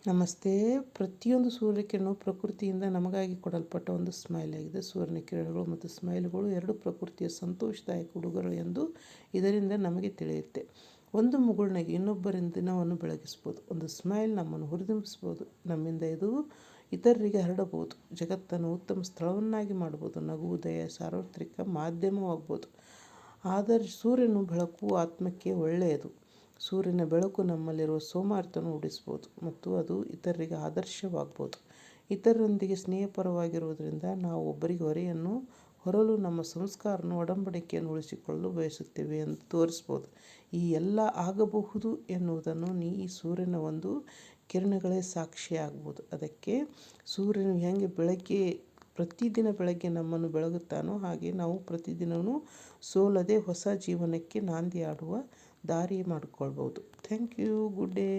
ನಮಸ್ತೆ. ಪ್ರತಿಯೊಂದು ಸೂರ್ಯಕಿರಣವು ಪ್ರಕೃತಿಯಿಂದ ನಮಗಾಗಿ ಕೊಡಲ್ಪಟ್ಟ ಒಂದು ಸ್ಮೈಲ್ ಆಗಿದೆ. ಸೂರ್ಯನ ಕಿರಣಗಳು ಮತ್ತು ಸ್ಮೈಲ್ಗಳು ಎರಡು ಪ್ರಕೃತಿಯ ಸಂತೋಷದಾಯಕ ಉಡುಗೊರೆ ಎಂದು ಇದರಿಂದ ನಮಗೆ ತಿಳಿಯುತ್ತೆ. ಒಂದು ಮುಗುಳ್ನಗೆ ಇನ್ನೊಬ್ಬರಿಂದ ದಿನವನ್ನು ಬೆಳಗಿಸ್ಬೋದು. ಒಂದು ಸ್ಮೈಲ್ ನಮ್ಮನ್ನು ಹುರಿದುಂಬಿಸ್ಬೋದು. ನಮ್ಮಿಂದ ಇದು ಇತರರಿಗೆ ಹರಡಬಹುದು. ಜಗತ್ತನ್ನು ಉತ್ತಮ ಸ್ಥಳವನ್ನಾಗಿ ಮಾಡ್ಬೋದು. ನಗುವು ದಯ ಸಾರ್ವತ್ರಿಕ ಮಾಧ್ಯಮವಾಗ್ಬೋದು. ಆದರೆ ಸೂರ್ಯನ ಬೆಳಕು ಆತ್ಮಕ್ಕೆ ಒಳ್ಳೆಯದು. ಸೂರ್ಯನ ಬೆಳಕು ನಮ್ಮಲ್ಲಿರುವ ಸೋಮಾರಿತನ ಉಡಿಸ್ಬೋದು ಮತ್ತು ಅದು ಇತರರಿಗೆ ಆದರ್ಶವಾಗ್ಬೋದು. ಇತರರೊಂದಿಗೆ ಸ್ನೇಹಪರವಾಗಿರುವುದರಿಂದ ನಾವು ಒಬ್ಬರಿಗೆ ಹೊರಲು ನಮ್ಮ ಸಂಸ್ಕಾರವನ್ನು ಒಡಂಬಡಿಕೆಯನ್ನು ಉಳಿಸಿಕೊಳ್ಳಲು ಬಯಸುತ್ತೇವೆ ಎಂದು ತೋರಿಸ್ಬೋದು. ಈ ಎಲ್ಲ ಆಗಬಹುದು ಎನ್ನುವುದನ್ನು ಈ ಸೂರ್ಯನ ಒಂದು ಕಿರಣಗಳೇ ಸಾಕ್ಷಿಯಾಗ್ಬೋದು. ಅದಕ್ಕೆ ಸೂರ್ಯನು ಹೇಗೆ ಪ್ರತಿದಿನ ಬೆಳಗ್ಗೆ ನಮ್ಮನ್ನು ಬೆಳಗುತ್ತಾನೋ ಹಾಗೆ ನಾವು ಪ್ರತಿದಿನವೂ ಸೋಲದೆ ಹೊಸ ಜೀವನಕ್ಕೆ ನಾಂದಿ ಆಡುವ ದಾರಿ ಮಾಡಿಕೊಳ್ಬೋದು. Thank you. Good day.